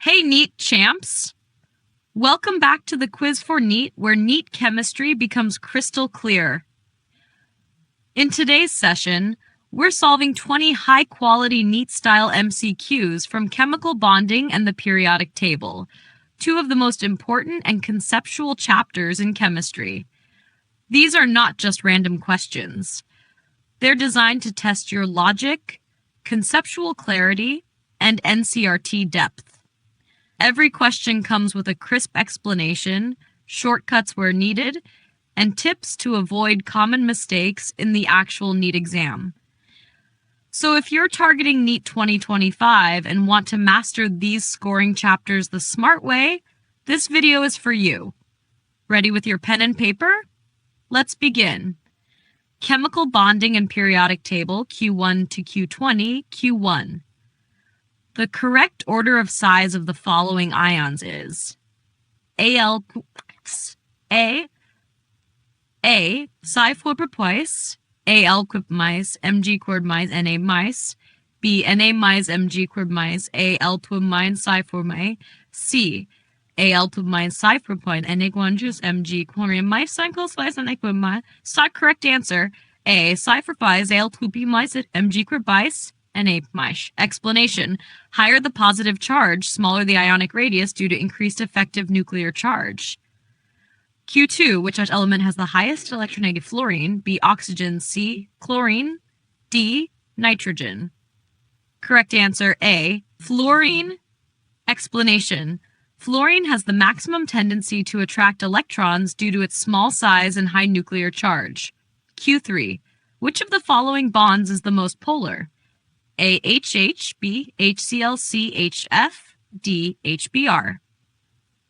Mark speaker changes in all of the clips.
Speaker 1: Hey, NEET champs! Welcome back to the quiz for NEET, where NEET chemistry becomes crystal clear. In today's session, we're solving 20 high-quality NEET-style MCQs from chemical bonding and the periodic table, two of the most important and conceptual chapters in chemistry. These are not just random questions. They're designed to test your logic, conceptual clarity, and NCERT depth. Every question comes with a crisp explanation, shortcuts where needed, and tips to avoid common mistakes in the actual NEET exam. So if you're targeting NEET 2025 and want to master these scoring chapters the smart way, this video is for you. Ready with your pen and paper? Let's begin. Chemical bonding and periodic table, Q1 to Q20, Q1. The correct order of size of the following ions is Al A Cyphorpipis, Al quipmis, Mg quadmis, Na mais, B Na mais, Mg quadmis, Al twimine cyphormi, C Al twimine cyphorpoint, Na guanjus, Mg quorum mais cycles slice and equimai. Correct answer A cyphorpis, Al twipmis, Mg quadbis. Na mais. Explanation. Higher the positive charge, smaller the ionic radius due to increased effective nuclear charge. Q2, which element has the highest electronegative fluorine? B, oxygen, C, chlorine, D, nitrogen. Correct answer A, fluorine. Explanation. Fluorine has the maximum tendency to attract electrons due to its small size and high nuclear charge. Q3, which of the following bonds is the most polar? A, HH, B, HCl, C, HF, D, HBr.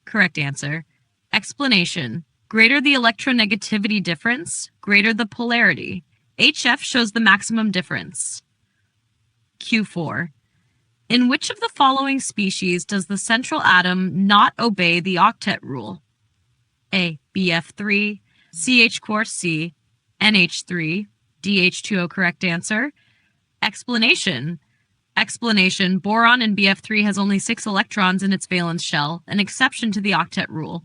Speaker 1: Correct answer. Explanation. Greater the electronegativity difference, greater the polarity. HF shows the maximum difference. Q4. In which of the following species does the central atom not obey the octet rule? A, BF3, CH4C, NH3, DH2O. Correct answer. Explanation. Boron in BF3 has only 6 electrons in its valence shell, an exception to the octet rule.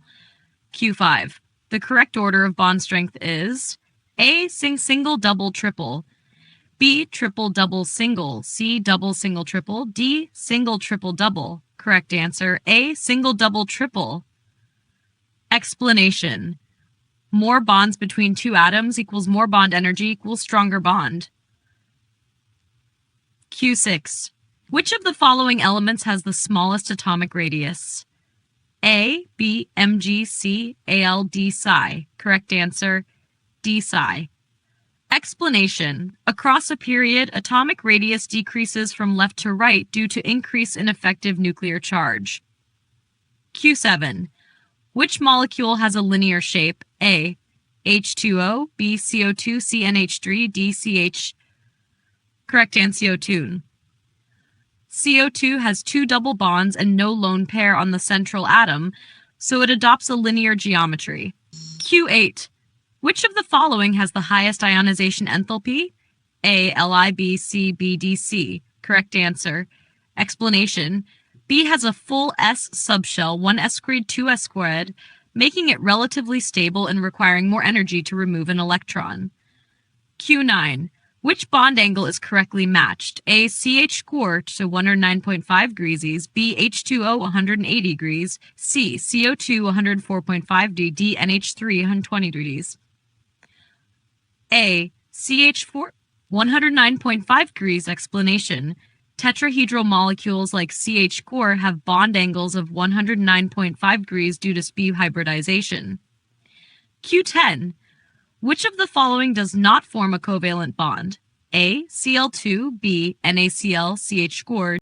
Speaker 1: Q5. The correct order of bond strength is A, single, double, triple, B, triple, double, single, C, double, single, triple, D, single, triple, double. Correct answer A, single, double, triple. Explanation. More bonds between two atoms equals more bond energy equals stronger bond. Q6. Which of the following elements has the smallest atomic radius? A, B, Mg, C, Al, D, Psi. Correct answer, D, Psi. Explanation. Across a period, atomic radius decreases from left to right due to increase in effective nuclear charge. Q7. Which molecule has a linear shape? A, H2O, B, CO2, C, NH3, D, CH. Correct answer, CO2. CO2 has 2 double bonds and no lone pair on the central atom, so it adopts a linear geometry. Q8. Which of the following has the highest ionization enthalpy? A, Li, B, C, B, D, C. Correct answer. Explanation. B has a full S subshell, 1 s squared, 2 s squared, making it relatively stable and requiring more energy to remove an electron. Q9. Which bond angle is correctly matched? A, CH score to 109.5 degrees, B, H2O 180 degrees, C, CO2 104.5 D, D, NH3 120 degrees. A, CH4 109.5 degrees. Explanation. Tetrahedral molecules like CH score have bond angles of 109.5 degrees due to sp hybridization. Q10. Which of the following does not form a covalent bond? A, Cl2, B, NaCl, CH scored,